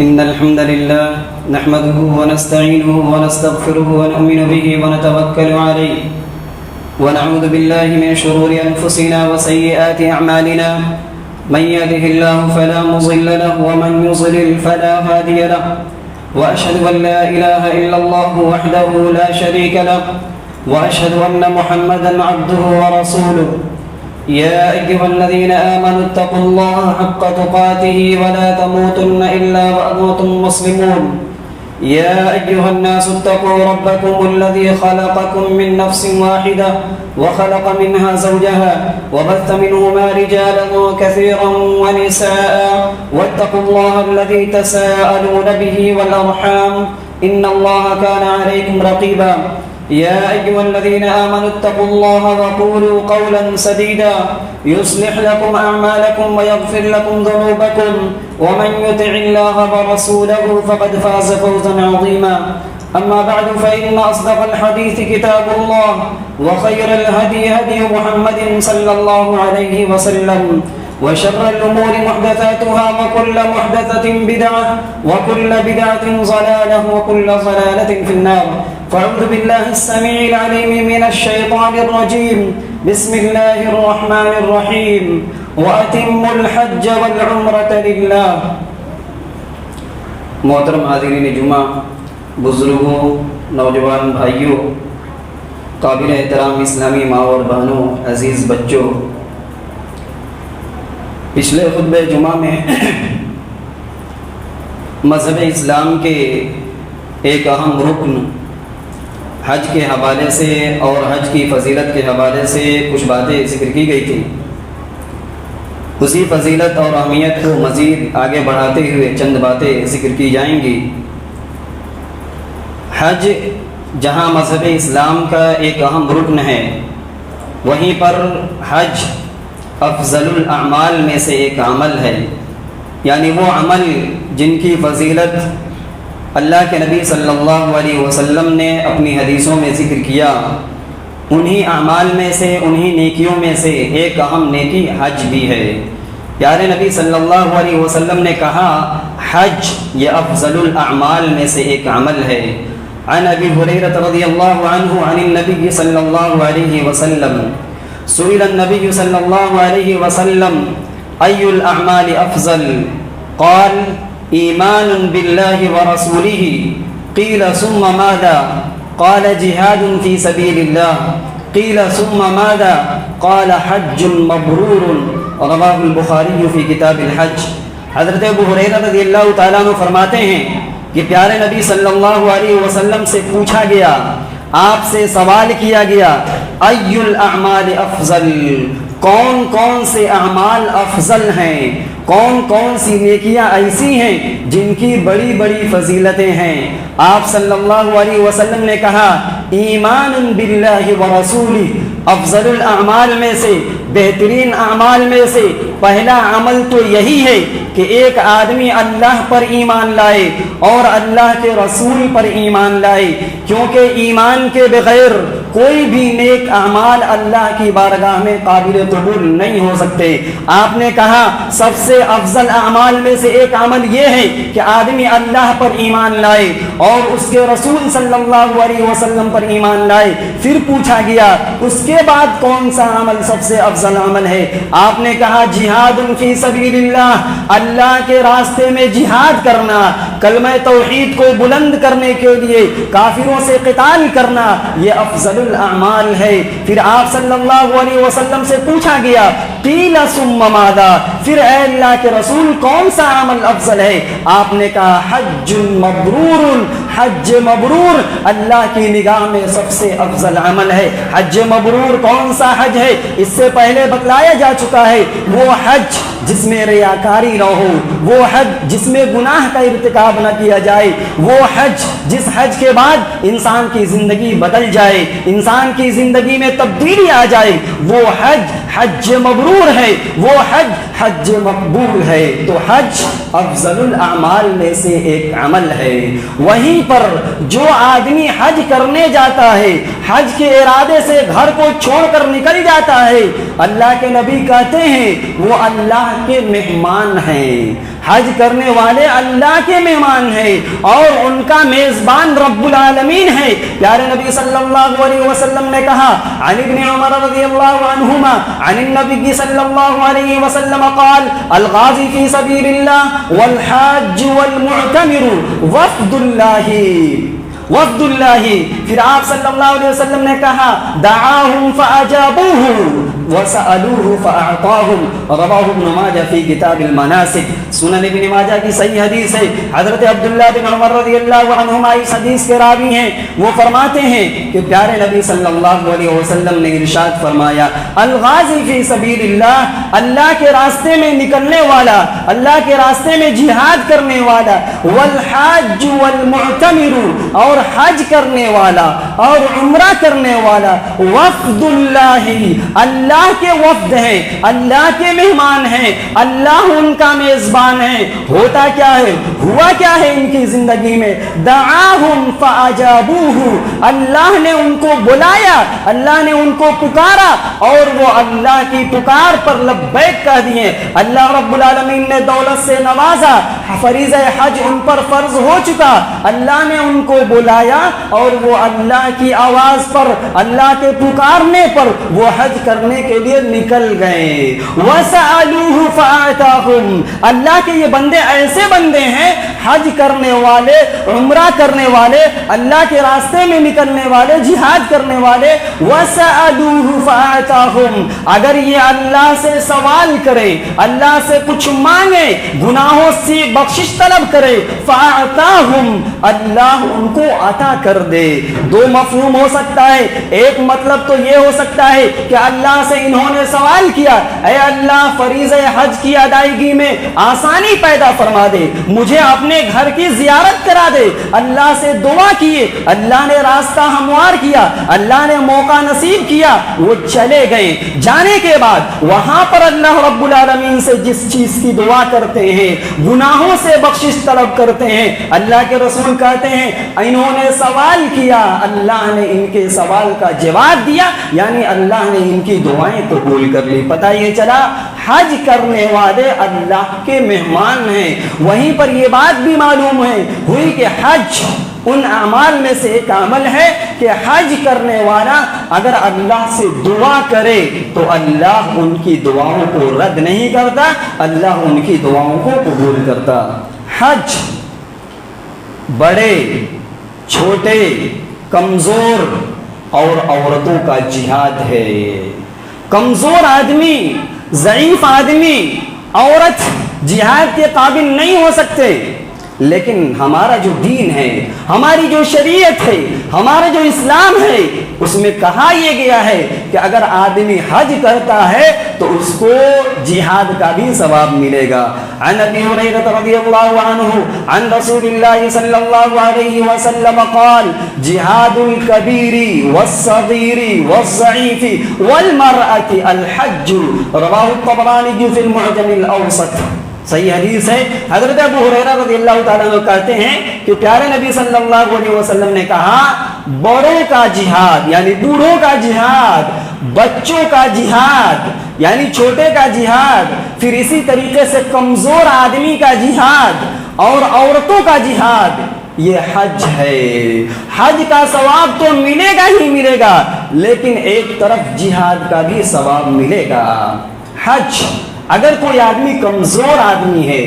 إن الحمد لله نحمده ونستعينه ونستغفره ونؤمن به ونتوكل عليه ونعوذ بالله من شرور أنفسنا وسيئات أعمالنا من يهده الله فلا مضل له ومن يضلل فلا هادي له وأشهد أن لا إله إلا الله وحده لا شريك له وأشهد أن محمدا عبده ورسوله يا أيها الذين آمنوا اتقوا الله حق تقاته ولا تموتن إلا وأنتم مسلمون يا أيها الناس اتقوا ربكم الذي خلقكم من نفس واحدة وخلق منها زوجها وبث منهما رجالا كثيرا ونساء واتقوا الله الذي تساءلون به والأرحام إن الله كان عليكم رقيبا يا أيها الذين آمنوا اتقوا الله وقولوا قولا سديدا يصلح لكم أعمالكم ويغفر لكم ذنوبكم ومن يطع الله ورسوله فقد فاز فوزا عظيما أما بعد فإن أصدق الحديث كتاب الله وخير الهدي هدي محمد صلى الله عليه وسلم وشر الأمور محدثاتها وكل محدثة بدعة وكل بدعة ضلالة وكل ضلالة في النار فأعوذ بالله السميع العليم من الشيطان الرجيم بسم الله الرحمن الرحيم وأتموا الحج والعمرة لله. محترم حاضرین جمعہ، بزرگوں، نوجوان بھائیوں، قابل احترام اسلامی ماں اور بہنوں، عزیز بچوں، پچھلے خطبہ جمعہ میں مذہب اسلام کے ایک اہم رکن حج کے حوالے سے اور حج کی فضیلت کے حوالے سے کچھ باتیں ذکر کی گئی تھی. اسی فضیلت اور اہمیت کو مزید آگے بڑھاتے ہوئے چند باتیں ذکر کی جائیں گی. حج جہاں مذہب اسلام کا ایک اہم رکن ہے، وہیں پر حج افضل الاعمال میں سے ایک عمل ہے، یعنی وہ عمل جن کی فضیلت اللہ کے نبی صلی اللہ علیہ وسلم نے اپنی حدیثوں میں ذکر کیا. انہی اعمال میں سے، انہی نیکیوں میں سے ایک اہم نیکی حج بھی ہے. پیارے نبی صلی اللہ علیہ وسلم نے کہا حج یہ افضل الاعمال میں سے ایک عمل ہے. عن ابی ہریرہ رضی اللہ عنہ عن النبی صلی اللہ علیہ وسلم سئل النبی صلی اللہ علیہ وسلم ای الاعمال افضل قال ایمان باللہ ورسولہ قیل ثم ماذا قال جہاد فی سبیل اللہ قیل ثم ماذا قال حج مبرور رواہ البخاری فی کتاب الحج. حضرت ابو ہریرہ رضی اللہ تعالیٰ عنہ فرماتے ہیں کہ پیارے نبی صلی اللہ علیہ وسلم سے پوچھا گیا، آپ سے سوال کیا گیا، ای الاعمال افضل، کون کون سے اعمال افضل ہیں، کون کون سی نیکیاں ایسی ہیں جن کی بڑی بڑی فضیلتیں ہیں. آپ صلی اللہ علیہ وسلم نے کہا ایمان باللہ ورسولہ، افضل الاعمال میں سے، بہترین اعمال میں سے پہلا عمل تو یہی ہے کہ ایک آدمی اللہ پر ایمان لائے اور اللہ کے رسول پر ایمان لائے، کیونکہ ایمان کے بغیر کوئی بھی نیک اعمال اللہ کی بارگاہ میں قابل قبول نہیں ہو سکتے. آپ نے کہا سب سے افضل اعمال میں سے ایک عمل یہ ہے کہ آدمی اللہ پر ایمان لائے اور اس کے رسول صلی اللہ علیہ وسلم پر ایمان لائے. پھر پوچھا گیا اس کے بعد کون سا عمل سب سے افضل عمل ہے؟ آپ نے کہا جہاد فی سبیل اللہ، اللہ کے راستے میں جہاد کرنا، کلمہ توحید کو بلند کرنے کے لیے کافروں سے قتال کرنا، یہ افضل الاعمال ہے. پھر آپ صلی اللہ علیہ وسلم سے پوچھا گیا قیل ثم ماذا، پھر اے اللہ کے رسول کون سا عمل افضل ہے؟ آپ نے کہا حج مبرور، حج مبرور اللہ کی نگاہ میں سب سے افضل عمل ہے. حج مبرور کون سا حج ہے؟ اس سے پہلے بتلایا جا چکا ہے، وہ حج جس میں ریاکاری نہ ہو، وہ حج جس میں گناہ کا ارتکاب نہ کیا جائے، وہ حج جس حج کے بعد انسان کی زندگی بدل جائے، انسان کی زندگی میں تبدیلی آ جائے، وہ حج حج مبرور ہے، وہ حج حج مقبول ہے. تو حج افضل الاعمال میں سے ایک عمل ہے. وہیں پر جو آدمی حج کرنے جاتا ہے، حج کے ارادے سے گھر کو چھوڑ کر نکل جاتا ہے، اللہ کے نبی کہتے ہیں وہ اللہ کے مہمان ہیں. حج کرنے والے اللہ کے مہمان ہیں اور ان کا میزبان رب العالمین ہے۔ پیارے نبی صلی اللہ علیہ وسلم نے کہا عن ابن عمر رضی اللہ عنہما عن النبی صلی اللہ علیہ وسلم قال الغازی فی سبیل اللہ والحاج والمعتمر وفد اللہ وفد اللہ۔ پھر آپ صلی اللہ علیہ وسلم نے کہا دعاہم فاجابوہ وسألوہ فاعطاہم، رواہ ابن ماجہ فی کتاب المناسک۔ سنن ابن ماجہ کی صحیح حدیث ہے۔ حضرت عبداللہ بن عمر رضی اللہ عنہما اس حدیث کے راوی ہیں، وہ فرماتے ہیں کہ پیارے نبی صلی اللہ علیہ وسلم نے ارشاد فرمایا الغازی فی سبیل اللہ، اللہ کے راستے میں نکلنے والا، اللہ کے راستے میں جہاد کرنے والا، والحاج والمعتمر، اور حج کرنے والا اور عمرہ کرنے والا، وفد اللہ، اللہ کے وفد ہیں، اللہ کے مہمان ہیں، اللہ ان کا میزبان ہے۔ ہوتا کیا ہے، ہوا کیا ہے ان کی زندگی میں، دعاہم فاجابوہ، اللہ نے ان کو بلایا، اللہ نے ان کو پکارا اور وہ اللہ کی پکار پر لبیک کہہ دیے۔ اللہ رب العالمین نے دولت سے نوازا، فریضہ حج ان پر فرض ہو چکا، اللہ نے ان کو بلایا اور وہ اللہ کی آواز پر، اللہ کے پکارنے پر وہ حج کرنے کے لیے نکل گئے۔ وَسَأَلُوهُ فَآتَاهُمْ، اللہ کے یہ بندے ایسے بندے ہیں، حج کرنے والے، عمرہ کرنے والے، اللہ کے راستے میں نکلنے والے، جہاد کرنے والے، وَسَأَلُوهُ فَآتَاهُمْ، اگر یہ اللہ سے سوال کرے، اللہ سے کچھ مانگے، گناہوں سے بخشش طلب کرے، فَآتَاهُمْ، اللہ ان کو عطا کر دے۔ دو مفہوم ہو سکتا ہے، ایک مطلب تو یہ ہو سکتا ہے کہ اللہ سے انہوں نے سوال کیا اے اللہ فریضہ حج کی ادائیگی میں آسانی پیدا فرما دے، مجھے اپنے گھر کی زیارت کرا دے، اللہ سے دعا کیے، اللہ نے راستہ ہموار کیا، اللہ نے موقع نصیب کیا، وہ چلے گئے۔ جانے کے بعد وہاں پر اللہ رب العالمین سے جس چیز کی دعا کرتے ہیں، گناہوں سے بخشش طلب کرتے ہیں، اللہ کے رسول کہتے ہیں انہوں نے سوال کیا، اللہ نے ان کے سوال کا جواب دیا، یعنی اللہ نے ان کی دعائیں قبول کر لی۔ پتہ یہ چلا حج کرنے والے اللہ کے مہمان ہیں۔ وہیں پر یہ بات بھی معلوم ہے ہوئی کہ حج ان اعمال میں سے ایک عمل ہے کہ حج کرنے والا اگر اللہ سے دعا کرے تو اللہ ان کی دعاؤں کو رد نہیں کرتا، اللہ ان کی دعاؤں کو قبول کرتا۔ حج بڑے چھوٹے کمزور اور عورتوں کا جہاد ہے۔ کمزور آدمی، ضعیف آدمی، عورت جہاد کے قابل نہیں ہو سکتے، لیکن ہمارا جو دین ہے، ہماری جو شریعت ہے، ہمارا جو اسلام ہے، اس میں کہا یہ گیا ہے کہ اگر آدمی حج کرتا ہے تو اس کو جہاد کا بھی ثواب ملے گا۔ عن ابی ہریرہ رضی اللہ عنہ عن رسول اللہ صلی اللہ علیہ وسلم قال جہاد الکبیر والصغیر والضعیف والمرأة الحج، رواہ الطبرانی فی المعجم الاوسط۔ صحیح حدیث ہے۔ حضرت ابو ہریرہ رضی اللہ تعالیٰ عنہ کہتے ہیں کہ پیارے نبی صلی اللہ علیہ وسلم نے کہا بڑوں کا جہاد یعنی بوڑھوں کا جہاد، بچوں کا جہاد یعنی چھوٹے کا جہاد، پھر اسی طریقے سے کمزور آدمی کا جہاد اور عورتوں کا جہاد، یہ حج ہے۔ حج کا ثواب تو ملے گا ہی ملے گا، لیکن ایک طرف جہاد کا بھی ثواب ملے گا۔ حج اگر کوئی آدمی کمزور آدمی ہے،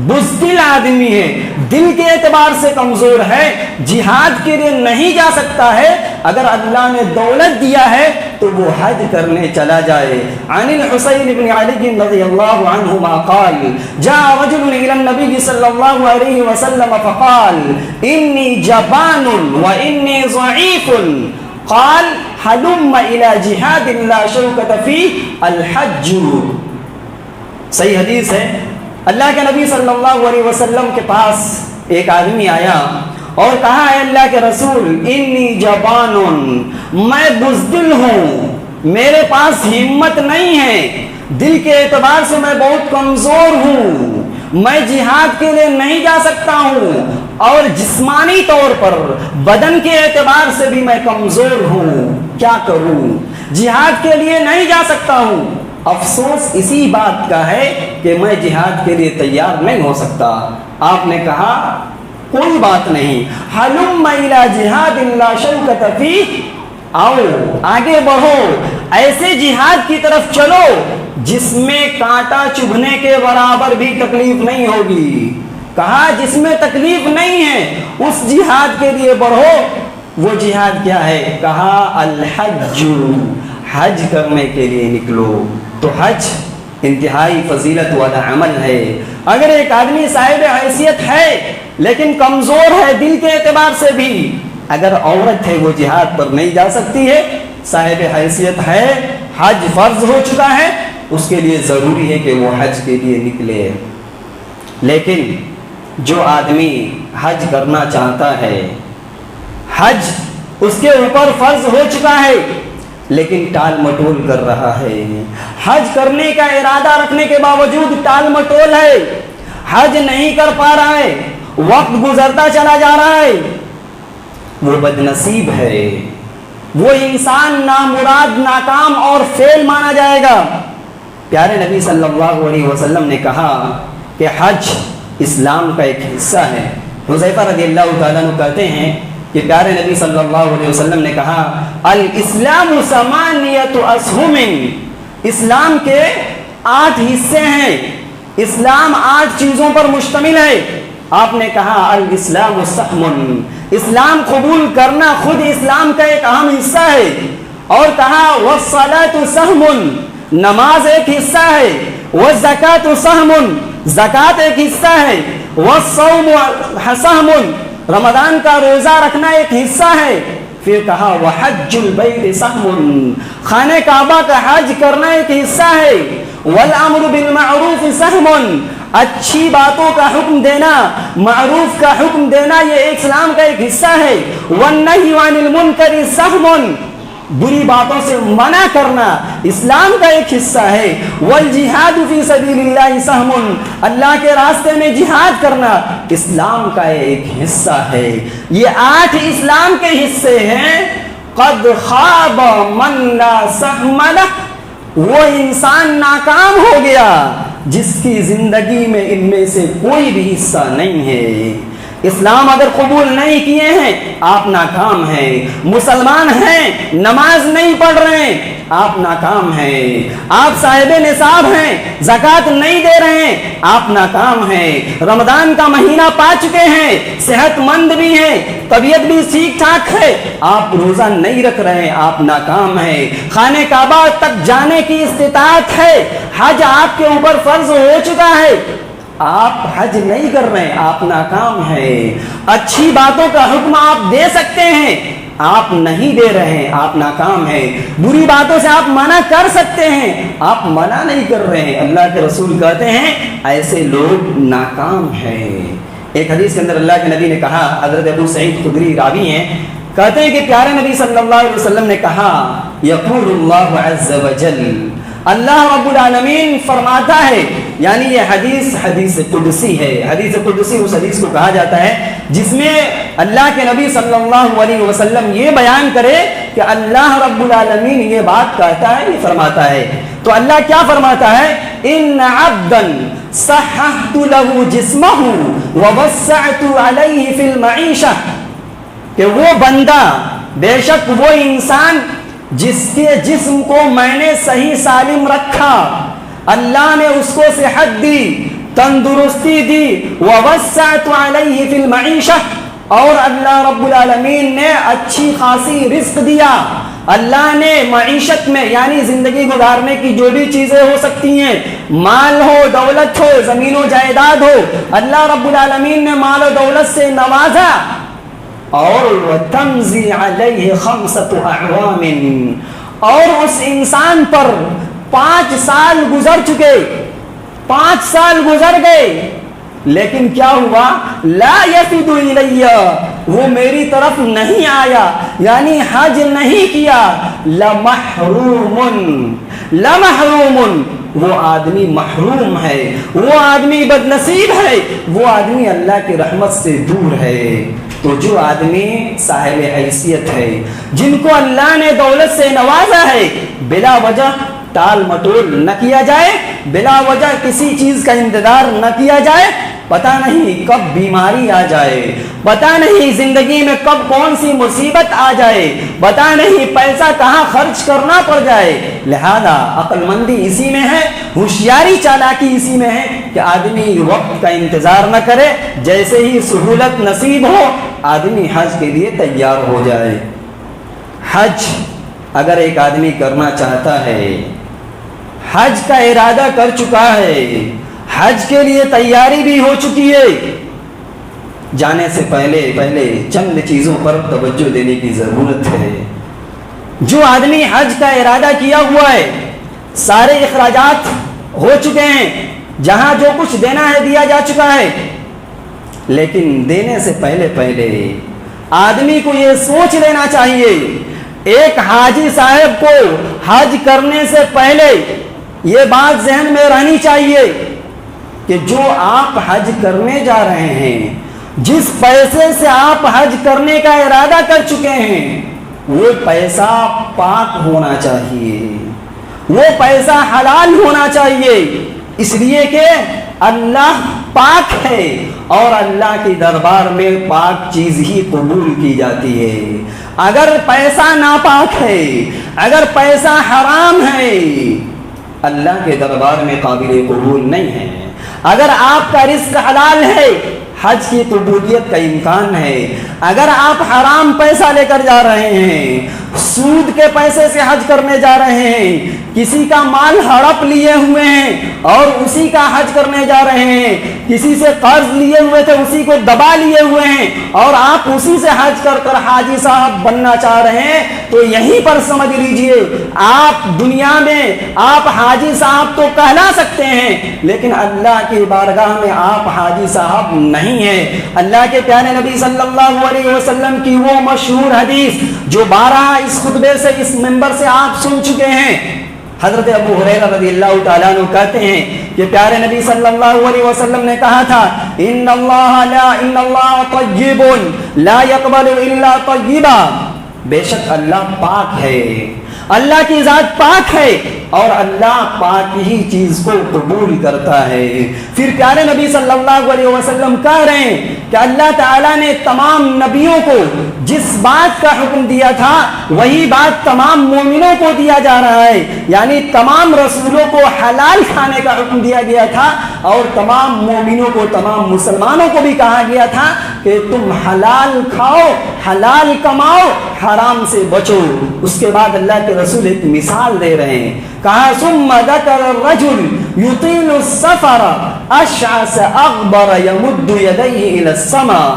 بزدل آدمی ہے، دل کے اعتبار سے کمزور ہے، جہاد کے لیے نہیں جا سکتا ہے، اگر اللہ نے دولت دیا ہے تو وہ حج کرنے چلا جائے۔ عن الحسین بن علی رضی اللہ عنہما قال جاء رجل الى النبی صلی اللہ علیہ وسلم فقال انی جبان وانی ضعیف قال حلم الى جہاد لا شوکۃ فیہ الحج۔ صحیح حدیث ہے۔ اللہ کے نبی صلی اللہ علیہ وسلم کے پاس ایک آدمی آیا اور کہا اے اللہ کے رسول انی جبان، میں بزدل ہوں، میرے پاس ہمت نہیں ہے، دل کے اعتبار سے میں بہت کمزور ہوں، میں جہاد کے لیے نہیں جا سکتا ہوں، اور جسمانی طور پر بدن کے اعتبار سے بھی میں کمزور ہوں، کیا کروں؟ جہاد کے لیے نہیں جا سکتا ہوں۔ افسوس اسی بات کا ہے کہ میں جہاد کے لیے تیار نہیں ہو سکتا۔ آپ نے کہا کوئی بات نہیں، حلم الی جہاد لا شوکۃ فیہ، آؤ آگے بڑھو، ایسے جہاد کی طرف چلو جس میں کانٹا چبھنے کے برابر بھی تکلیف نہیں ہوگی۔ کہا جس میں تکلیف نہیں ہے اس جہاد کے لیے بڑھو۔ وہ جہاد کیا ہے؟ کہا الحج، حج کرنے کے لیے نکلو۔ تو حج انتہائی فضیلت والا عمل ہے۔ اگر ایک آدمی صاحب حیثیت ہے لیکن کمزور ہے دل کے اعتبار سے بھی، اگر عورت ہے وہ جہاد پر نہیں جا سکتی ہے، صاحب حیثیت ہے، حج فرض ہو چکا ہے، اس کے لیے ضروری ہے کہ وہ حج کے لیے نکلے۔ لیکن جو آدمی حج کرنا چاہتا ہے، حج اس کے اوپر فرض ہو چکا ہے لیکن ٹال مٹول کر رہا ہے، حج کرنے کا ارادہ رکھنے کے باوجود ٹال مٹول ہے، حج نہیں کر پا رہا ہے، وقت گزرتا چلا جا رہا ہے، وہ بدنصیب ہے، وہ انسان نامراد، ناکام اور فیل مانا جائے گا۔ پیارے نبی صلی اللہ علیہ وسلم نے کہا کہ حج اسلام کا ایک حصہ ہے۔ حذیفہ رضی اللہ تعالیٰ عنہ کہتے ہیں کہ پیارے نبی صلی اللہ علیہ وسلم نے کہا الاسلام ثمانیۃ اسہم، اسلام کے 8 حصے ہیں، اسلام 8 چیزوں پر مشتمل ہے۔ آپ نے کہا الاسلام سہم، اسلام قبول کرنا خود اسلام کا ایک اہم حصہ ہے، اور کہا والصلاۃ سہم، نماز ایک حصہ ہے، والزکاۃ سہم، زکات ایک حصہ ہے، والصوم سہم، رمضان کا روزہ رکھنا ایک حصہ ہے۔ پھر کہا وحج البیت سہم، خانہ کعبہ کا حج کرنا ایک حصہ ہے، والامر بالمعروف سہم، اچھی باتوں کا حکم دینا، معروف کا حکم دینا یہ اسلام کا ایک حصہ ہے، والنہی عن المنکر سہم، بری باتوں سے منع کرنا اسلام کا ایک حصہ ہے، والجہاد فی سبیل اللہ سہم، اللہ کے راستے میں جہاد کرنا اسلام کا ایک حصہ ہے۔ یہ 8 اسلام کے حصے ہیں۔ قد خاب من لا سہم لہ، وہ انسان ناکام ہو گیا جس کی زندگی میں ان میں سے کوئی بھی حصہ نہیں ہے۔ اسلام اگر قبول نہیں کیے ہیں آپ ناکام ہیں، مسلمان ہیں نماز نہیں پڑھ رہے ہیں آپ ناکام ہیں، آپ صاحب نصاب ہیں زکوٰۃ نہیں دے رہے ہیں آپ ناکام ہیں، رمضان کا مہینہ پا چکے ہیں، صحت مند بھی ہیں، طبیعت بھی ٹھیک ٹھاک ہے، آپ روزہ نہیں رکھ رہے ہیں آپ ناکام ہیں، خانہ کعبہ تک جانے کی استطاعت ہے، حج آپ کے اوپر فرض ہو چکا ہے، آپ حج نہیں کر رہے ہیں آپ ناکام ہیں، اچھی باتوں کا حکم آپ دے سکتے ہیں آپ نہیں دے رہے ہیں آپ ناکام ہیں، بری باتوں سے آپ منع کر سکتے ہیں آپ منع نہیں کر رہے ہیں، اللہ کے رسول کہتے ہیں ایسے لوگ ناکام ہیں۔ ایک حدیث کے اندر اللہ کے نبی نے کہا، حضرت ابو سعید خدری راوی ہیں، کہتے ہیں کہ پیارے نبی صلی اللہ علیہ وسلم نے کہا یقول اللہ عز وجل، اللہ رب العالمین فرماتا ہے، یعنی یہ حدیث قدسی ہے، حدیث قدسی اس حدیث کو کہا جاتا ہے جس میں اللہ کے نبی صلی اللہ علیہ وسلم یہ بیان کرے کہ اللہ رب العالمین یہ بات کہتا ہے، یہ فرماتا ہے۔ تو اللہ کیا فرماتا ہے؟ ان عبدا صححت له جسمه ووسعت علیہ فی المعیشہ، کہ وہ بندہ، بے شک وہ انسان جس کے جسم کو میں نے صحیح سالم رکھا، اللہ نے اس کو صحت دی، تندرستی دی، ووسعت علیہ فی المعیشہ، اور اللہ رب العالمین نے اچھی خاصی رزق دیا، اللہ نے معیشت میں یعنی زندگی گزارنے کی جو بھی چیزیں ہو سکتی ہیں، مال ہو، دولت ہو، زمین و جائیداد ہو، اللہ رب العالمین نے مال و دولت سے نوازا، اور وَتَمْزِي عَلَيْهِ 5 أَعْوَامٍ، اور اس انسان پر 5 سال گزر چکے، 5 سال گزر گئے، لیکن کیا ہوا؟ لا يفد الیہ، وہ میری طرف نہیں آیا، یعنی حج نہیں کیا، لمحروم، وہ آدمی محروم ہے، وہ آدمی بدنصیب ہے، وہ آدمی اللہ کی رحمت سے دور ہے۔ تو جو آدمی صاحب حیثیت ہے، جن کو اللہ نے دولت سے نوازا ہے، بلا وجہ ٹال مٹول نہ کیا جائے، بلا وجہ کسی چیز کا انتظار نہ کیا جائے۔ پتہ نہیں کب بیماری آ جائے، پتہ نہیں زندگی میں کب کون سی مصیبت آ جائے، پتہ نہیں پیسہ کہاں خرچ کرنا پڑ جائے۔ لہذا عقل مندی اسی میں ہے، ہوشیاری چالاکی اسی میں ہے کہ آدمی وقت کا انتظار نہ کرے، جیسے ہی سہولت نصیب ہو آدمی حج کے لیے تیار ہو جائے۔ حج اگر ایک آدمی کرنا چاہتا ہے، حج کا ارادہ کر چکا ہے، حج کے لیے تیاری بھی ہو چکی ہے، جانے سے پہلے چند چیزوں پر توجہ دینے کی ضرورت ہے۔ جو آدمی حج کا ارادہ کیا ہوا ہے، سارے اخراجات ہو چکے ہیں، جہاں جو کچھ دینا ہے دیا جا چکا ہے، لیکن دینے سے پہلے آدمی کو یہ سوچ لینا چاہیے، ایک حاجی صاحب کو حج کرنے سے پہلے یہ بات ذہن میں رہنی چاہیے کہ جو آپ حج کرنے جا رہے ہیں، جس پیسے سے آپ حج کرنے کا ارادہ کر چکے ہیں، وہ پیسہ پاک ہونا چاہیے، وہ پیسہ حلال ہونا چاہیے، اس لیے کہ اللہ پاک ہے اور اللہ کے دربار میں پاک چیز ہی قبول کی جاتی ہے۔ اگر پیسہ ناپاک ہے، اگر پیسہ حرام ہے، اللہ کے دربار میں قابل قبول نہیں ہے۔ اگر آپ کا رزق حلال ہے، حج کی قبولیت کا امکان ہے۔ اگر آپ حرام پیسہ لے کر جا رہے ہیں، سود کے پیسے سے حج کرنے جا رہے ہیں، کسی کا مال ہڑپ لیے ہوئے ہیں اور اسی کا حج کرنے جا رہے ہیں، کسی سے قرض لیے ہوئے تھے اسی کو دبا لیے ہوئے ہیں اور آپ اسی سے حج کر کر حاجی صاحب بننا چاہ رہے ہیں، تو یہیں پر سمجھ لیجئے آپ دنیا میں آپ حاجی صاحب تو کہلا سکتے ہیں، لیکن اللہ کی بارگاہ میں آپ حاجی صاحب نہیں ہیں۔ اللہ کے پیارے نبی صلی اللہ علیہ وسلم کی وہ مشہور حدیث جو 12 اس خطبے سے اس منبر سے آپ سن چکے ہیں، حضرت ابو ہریرہ رضی اللہ تعالیٰ عنہ کہتے ہیں کہ پیارے نبی صلی اللہ علیہ وسلم نے کہا تھا ان اللہ طیب لا يقبل الا طیبا، بے شک اللہ پاک ہے، اللہ کی ذات پاک ہے اور اللہ پاک ہی چیز کو قبول کرتا ہے۔ پھر پیارے نبی صلی اللہ علیہ وسلم کہہ رہے ہیں کہ اللہ تعالیٰ نے تمام نبیوں کو جس بات کا حکم دیا تھا وہی بات تمام مومنوں کو دیا جا رہا ہے، یعنی تمام رسولوں کو حلال کھانے کا حکم دیا گیا تھا اور تمام مومنوں کو، تمام مسلمانوں کو بھی کہا گیا تھا کہ تم حلال کھاؤ، حلال کماؤ، حرام سے بچو۔ اس کے بعد اللہ کے رسول ایک مثال دے رہے ہیں، کہا ثم ذکر الرجل یطیل السفر اشعث اغبر یمد یدیہ الی السماء،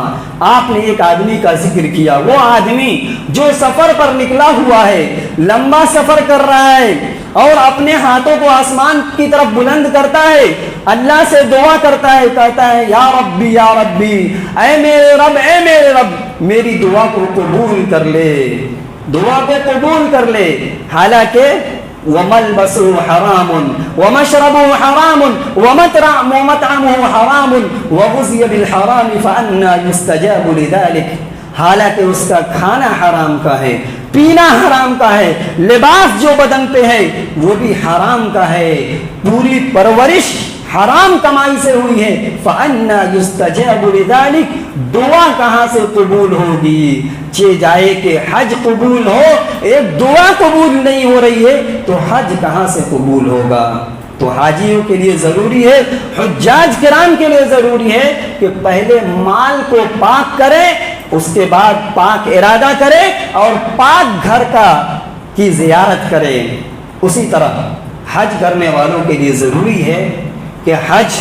آپ نے ایک آدمی کا ذکر کیا، وہ آدمی جو سفر پر نکلا ہوا ہے، لمبا سفر کر رہا ہے اور اپنے ہاتھوں کو آسمان کی طرف بلند کرتا ہے، اللہ سے دعا کرتا ہے، کہتا ہے یا ربی یا ربی، اے میرے رب، اے میرے رب، میری دعا کو قبول کر لے، دعا کو قبول کر لے، حالانکہ وَمَلْبَسُهُ حَرَامٌ وَمَشْرَبُهُ حَرَامٌ وَمَطْعَمُهُ حَرَامٌ وَغُذِيَ بِالْحَرَامِ فَأَنَّى يُسْتَجَابُ لِذَلِكَ، حالانکہ اس کا کھانا حرام کا ہے، پینا حرام کا ہے، لباس جو بدن پہ ہے وہ بھی حرام کا ہے، پوری پرورش حرام کمائی سے ہوئی ہے، فَأَنَّى يُسْتَجَابُ لِذَلِكَ، دعا کہاں سے قبول ہوگی؟ جائے کہ حج قبول ہو، ایک دعا قبول نہیں ہو رہی ہے تو حج کہاں سے قبول ہوگا؟ تو حاجیوں کے لیے ضروری ہے، حجاج کرام کے لیے ضروری ہے کہ پہلے مال کو پاک کرے، اس کے بعد پاک ارادہ کرے اور پاک گھر کی زیارت کرے۔ اسی طرح حج کرنے والوں کے لیے ضروری ہے کہ حج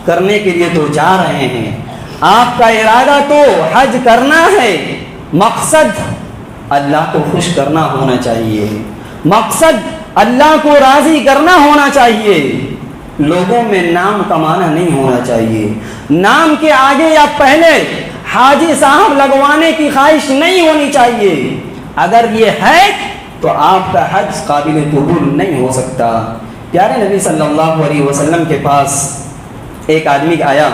کرنے کے لیے تو جا رہے ہیں، آپ کا ارادہ تو حج کرنا ہے، مقصد اللہ کو خوش کرنا ہونا چاہیے، مقصد اللہ کو راضی کرنا ہونا چاہیے، لوگوں میں نام کمانا نہیں ہونا چاہیے، نام کے آگے یا پہلے حاجی صاحب لگوانے کی خواہش نہیں ہونی چاہیے۔ اگر یہ ہے تو آپ کا حج قابل قبول نہیں ہو سکتا۔ پیارے نبی صلی اللہ علیہ وسلم کے پاس ایک آدمی آیا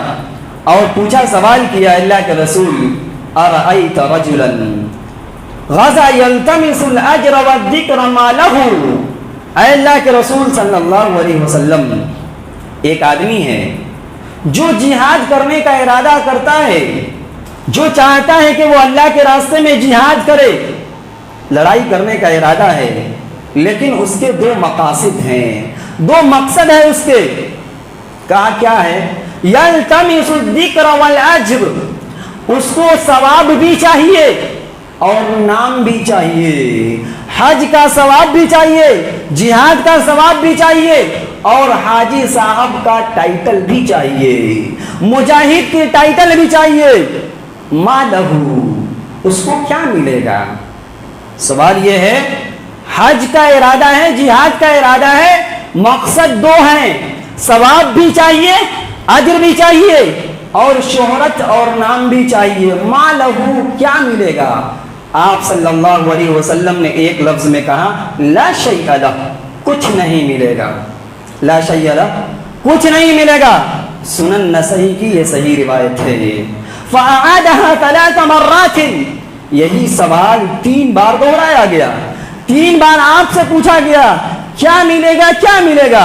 اور پوچھا، سوال کیا، اللہ کے رسول ارأیت رجلا غزا یلتمس الاجر والذکر ما له اے اللہ کے رسول صلی اللہ علیہ وسلم، ایک آدمی ہے جو جہاد کرنے کا ارادہ کرتا ہے، جو چاہتا ہے کہ وہ اللہ کے راستے میں جہاد کرے، لڑائی کرنے کا ارادہ ہے، لیکن اس کے دو مقاصد ہیں، دو مقصد ہے اس کے. کہا کیا ہے؟ یلتمس الذکر والاجر، اس کو ثواب بھی چاہیے اور نام بھی چاہیے، حج کا ثواب بھی چاہیے، جہاد کا ثواب بھی چاہیے، اور حاجی صاحب کا ٹائٹل بھی چاہیے، مجاہد کی ٹائٹل بھی چاہیے. ما لہو، اس کو کیا ملے گا؟ سوال یہ ہے، حج کا ارادہ ہے، جہاد کا ارادہ ہے، مقصد دو ہیں، ثواب بھی چاہیے، اجر بھی چاہیے، اور شہرت اور نام بھی چاہیے. ما لہو، کیا ملے گا؟ آپ صلی اللہ علیہ وسلم نے ایک لفظ میں کہا لا شیء لہ، کچھ نہیں ملے گا. لا شیء لہ، کچھ نہیں ملے گا. سنن نسائی کی یہ صحیح روایت ہے. فَأَعَادَهَا 3 مرات، یہی سوال 3 بار دہرایا گیا، 3 بار آپ سے پوچھا گیا کیا ملے گا، کیا ملے گا؟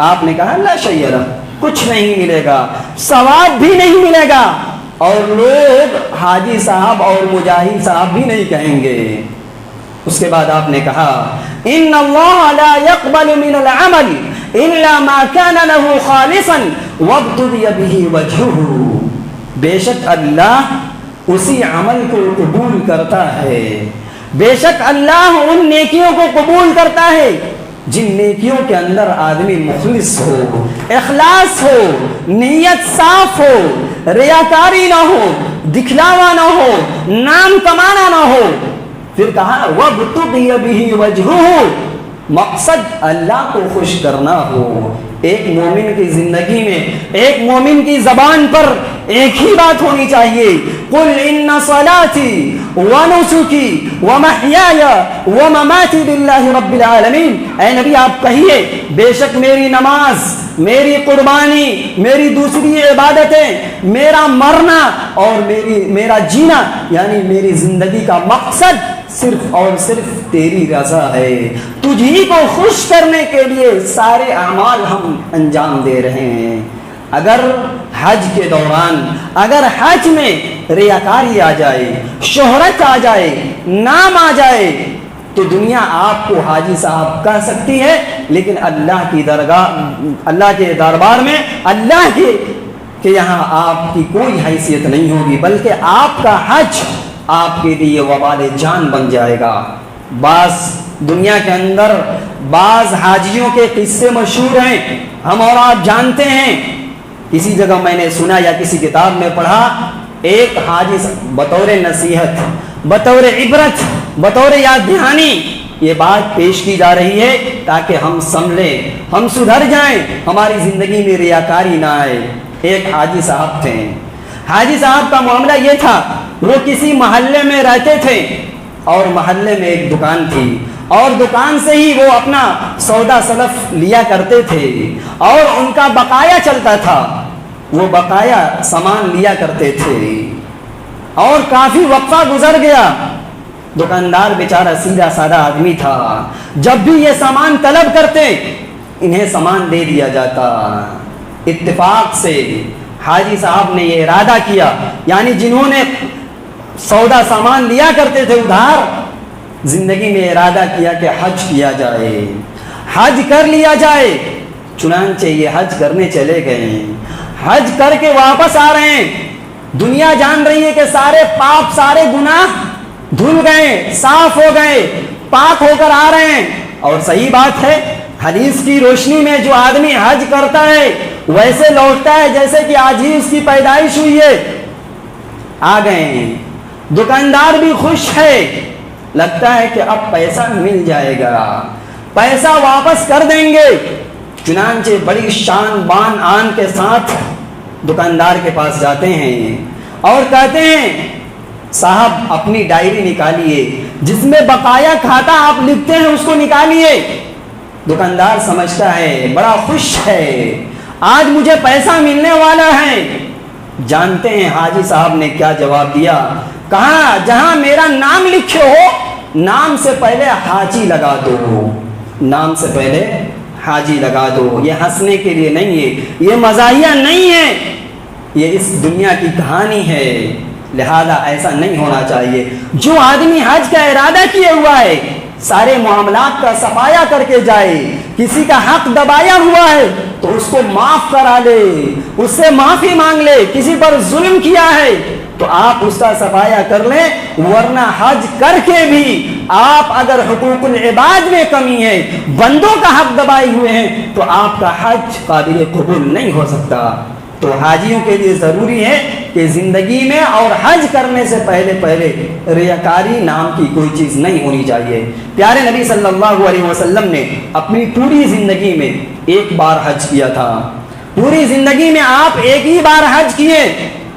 آپ نے کہا لا شیء لہ، کچھ نہیں ملے گا، ثواب بھی نہیں ملے گا، اور لوگ حاجی صاحب اور مجاہد صاحب بھی نہیں کہیں گے. اس کے بعد آپ نے کہا ان اللہ لا يقبل من العمل الا ما كان له خالصا وابتغي به وجهه، بے شک اللہ اسی عمل کو قبول کرتا ہے، بے شک اللہ ان نیکیوں کو قبول کرتا ہے جن نیکیوں کے اندر آدمی مخلص ہو، اخلاص ہو، نیت صاف ہو، ریاکاری نہ ہو، دکھلاوا نہ ہو، نام کمانا نہ ہو. پھر کہا وَابْتُغِيَ بِهِ وَجْهُهُ، مقصد اللہ کو خوش کرنا ہو. ایک مومن کی زندگی میں، ایک مومن کی زبان پر ایک ہی بات ہونی چاہیے، قُلْ إِنَّ صَلَاتِي وَنُسُكِي وَمَحْيَايَ وَمَمَاتِي لِلَّهِ رَبِّ الْعَالَمِينَ. اے نبی آپ کہیے بے شک میری نماز، میری قربانی، میری دوسری عبادتیں، میرا مرنا اور میرا جینا، یعنی میری زندگی کا مقصد صرف اور صرف تیری رضا ہے. تجھی کو خوش کرنے کے لیے سارے اعمال ہم انجام دے رہے ہیں. اگر حج کے دوران، اگر حج میں ریاکاری آ جائے، شہرت آ جائے، نام آ جائے، تو دنیا آپ کو حاجی صاحب کہہ سکتی ہے، لیکن اللہ کی درگاہ، اللہ کے دربار میں، اللہ کے یہاں آپ کی کوئی حیثیت نہیں ہوگی، بلکہ آپ کا حج آپ کے لیے وبال جان بن جائے گا. بعض دنیا کے اندر بعض حاجیوں کے قصے مشہور ہیں، ہم اور آپ جانتے ہیں. کسی جگہ میں نے سنا یا کسی کتاب میں پڑھا، ایک حاجی بطور نصیحت، بطور عبرت، بطور یاد دہانی یہ بات پیش کی جا رہی ہے تاکہ ہم سمجھیں، ہم سدھر جائیں، ہماری زندگی میں ریاکاری نہ آئے. ایک حاجی صاحب تھے. حاجی صاحب کا معاملہ یہ تھا، وہ کسی محلے میں رہتے تھے اور محلے میں ایک دکان تھی، اور دکان سے ہی وہ اپنا سودا سلف لیا کرتے تھے اور ان کا بقایا چلتا تھا. وہ بقایا سامان لیا کرتے تھے اور کافی وقفہ گزر گیا. دکاندار بیچارہ سیدھا سادہ آدمی تھا، جب بھی یہ سامان طلب کرتے انہیں سامان دے دیا جاتا. اتفاق سے حاجی صاحب نے یہ ارادہ کیا، یعنی جنہوں نے سودا سامان لیا کرتے تھے ادھار، زندگی میں ارادہ کیا کہ حج کیا جائے، حج کر لیا جائے. چنانچہ یہ حج کرنے چلے گئے. حج کر کے واپس آ رہے ہیں. دنیا جان رہی ہے کہ سارے پاپ، سارے گناہ دھل گئے، صاف ہو گئے، پاک ہو کر آ رہے ہیں. اور صحیح بات ہے، حدیث کی روشنی میں جو آدمی حج کرتا ہے ویسے لوٹتا ہے جیسے کہ آج ہی اس کی پیدائش ہوئی ہے. آ گئے ہیں. دکاندار بھی خوش ہے، لگتا ہے کہ اب پیسہ مل جائے گا، پیسہ واپس کر دیں گے. چنانچہ بڑی شان بان آن کے ساتھ دکاندار کے پاس جاتے ہیں اور کہتے ہیں صاحب اپنی ڈائری نکالیے، جس میں بقایا کھاتا آپ لکھتے ہیں اس کو نکالیے. دکاندار سمجھتا ہے، بڑا خوش ہے، آج مجھے پیسہ ملنے والا ہے. جانتے ہیں حاجی صاحب نے کیا جواب دیا؟ کہا جہاں میرا نام لکھے ہو، نام سے پہلے حاجی لگا دو. نام سے پہلے حاجی لگا دو. یہ ہنسنے کے لیے نہیں ہے, یہ مزاحیہ نہیں ہے, یہ اس دنیا کی کہانی ہے. لہذا ایسا نہیں ہونا چاہیے. جو آدمی حج کا ارادہ کیے ہوا ہے سارے معاملات کا صفایا کر کے جائے. کسی کا حق دبایا ہوا ہے تو اس کو معاف کرا لے, اس سے معافی مانگ لے. کسی پر ظلم کیا ہے تو آپ اس کا صفایا کر لیں. ورنہ حج کر کے بھی آپ اگر حقوق العباد میں کمی ہے, بندوں کا حق دبائے ہوئے ہیں, تو آپ کا حج قابل قبول نہیں ہو سکتا. تو حاجیوں کے لیے ضروری ہے کہ زندگی میں اور حج کرنے سے پہلے ریاکاری نام کی کوئی چیز نہیں ہونی چاہیے. پیارے نبی صلی اللہ علیہ وسلم نے اپنی پوری زندگی میں ایک بار حج کیا تھا. پوری زندگی میں آپ ایک ہی بار حج کیے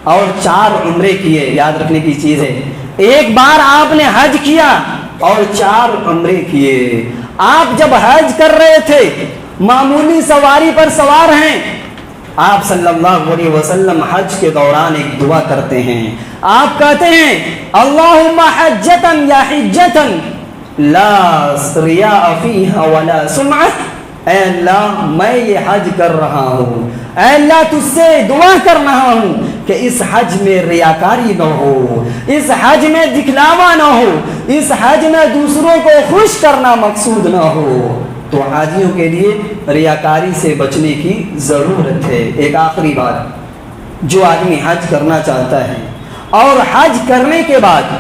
اور 4 عمرے کیے. یاد رکھنے کی چیز ہے, ایک بار آپ نے حج کیا اور 4 عمرے کیے. آپ جب حج کر رہے تھے معمولی سواری پر سوار ہیں, آپ صلی اللہ علیہ وسلم حج کے دوران ایک دعا کرتے ہیں. آپ کہتے ہیں اللہم حجتن یا حجتن لا ریاء فیہا ولا سمعہ. اے اللہ میں یہ حج کر رہا ہوں, اے اللہ تجھ سے دعا کر رہا ہوں کہ اس حج میں ریاکاری نہ ہو, اس حج میں دکھلاوا نہ ہو, اس حج میں دوسروں کو خوش کرنا مقصود نہ ہو. تو حاجیوں کے لیے ریاکاری سے بچنے کی ضرورت ہے. ایک آخری بات, جو آدمی حج کرنا چاہتا ہے اور حج کرنے کے بعد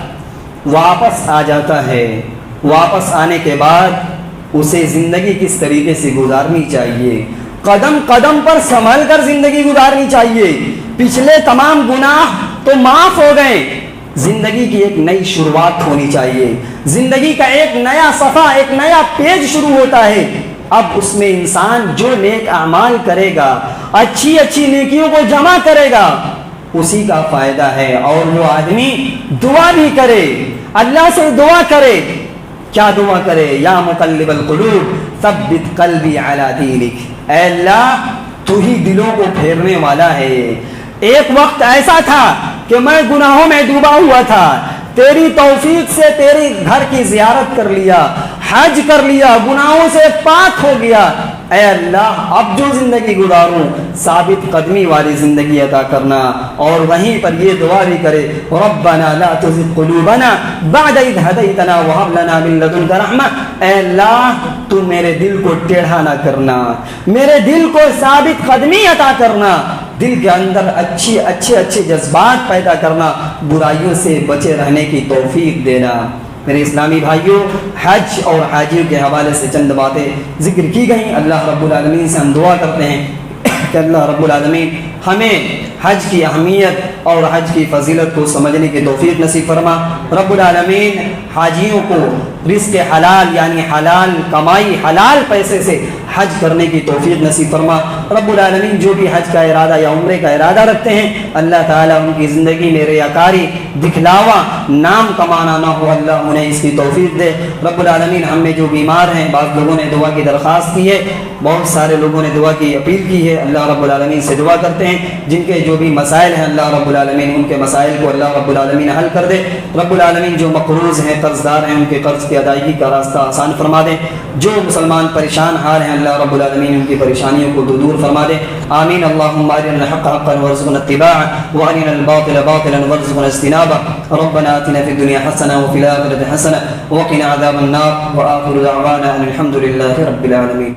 واپس آ جاتا ہے, واپس آنے کے بعد اسے زندگی کس طریقے سے گزارنی چاہیے. قدم قدم پر سنبھل کر زندگی گزارنی چاہیے. پچھلے تمام گناہ تو معاف ہو گئے, زندگی کی ایک نئی شروعات ہونی چاہیے. زندگی کا ایک نیا صفحہ, ایک نیا پیج شروع ہوتا ہے. اب اس میں انسان جو نیک اعمال کرے گا, اچھی اچھی نیکیوں کو جمع کرے گا, اسی کا فائدہ ہے. اور وہ آدمی دعا بھی کرے, اللہ سے دعا کرے. کیا دعا کرے؟ یا مقلب القلوب ثبت قلبی علی دینک. اے اللہ تو ہی دلوں کو پھیرنے والا ہے. ایک وقت ایسا تھا کہ میں گناہوں میں ڈوبا ہوا تھا, تیری توفیق سے تیری گھر کی زیارت کر لیا, حج کر لیا, گناہوں سے پاک ہو گیا. اے اللہ اب جو زندگی گزاروں ثابت قدمی والی زندگی عطا کرنا. اور وہیں پر یہ دعا بھی کرے ربنا لا تزغ قلوبنا بعد اذ ہدیتنا وہب لنا من لدنک رحمہ. اے اللہ تو میرے دل کو ٹیڑھا نہ کرنا, میرے دل کو ثابت قدمی عطا کرنا, دل کے اندر اچھے جذبات پیدا کرنا, برائیوں سے بچے رہنے کی توفیق دینا. میرے اسلامی بھائیوں, حج اور حاجیوں کے حوالے سے چند باتیں ذکر کی گئیں. اللہ رب العالمین سے ہم دعا کرتے ہیں کہ اللہ رب العالمین ہمیں حج کی اہمیت اور حج کی فضیلت کو سمجھنے کی توفیق نصیب فرما. رب العالمین حاجیوں کو رزق حلال یعنی حلال کمائی, حلال پیسے سے حج کرنے کی توفیق نصیب فرما. رب العالمین جو بھی حج کا ارادہ یا عمرے کا ارادہ رکھتے ہیں, اللہ تعالیٰ ان کی زندگی میں ریاکاری, دکھلاوا, نام کمانا نہ ہو, اللہ انہیں اس کی توفیق دے. رب العالمین ہم میں جو بیمار ہیں, بعض لوگوں نے دعا کی درخواست کی ہے, بہت سارے لوگوں نے دعا کی اپیل کی ہے. اللہ رب العالمین سے دعا کرتے ہیں جن کے جو بھی مسائل ہیں, اللہ رب العالمین ان کے مسائل کو اللہ رب العالمین حل کر دے. رب العالمین جو مقروض ہیں, قرض دار ہیں, ان کے قرض کی ادائیگی کا راستہ آسان فرما دے. جو مسلمان پریشان حال ہیں, اللہ رب العالمین ان کی پریشانیوں کو دور فرما دے. آمین. اللهم ارنا الحق حقا وارزقنا اتباعه وارنا الباطل باطلا وارزقنا اجتنابه. ربنا آتنا في الدنيا حسنه وفي الآخرة حسنه وقنا عذاب النار. وآخر دعوانا ان الحمد لله رب العالمين.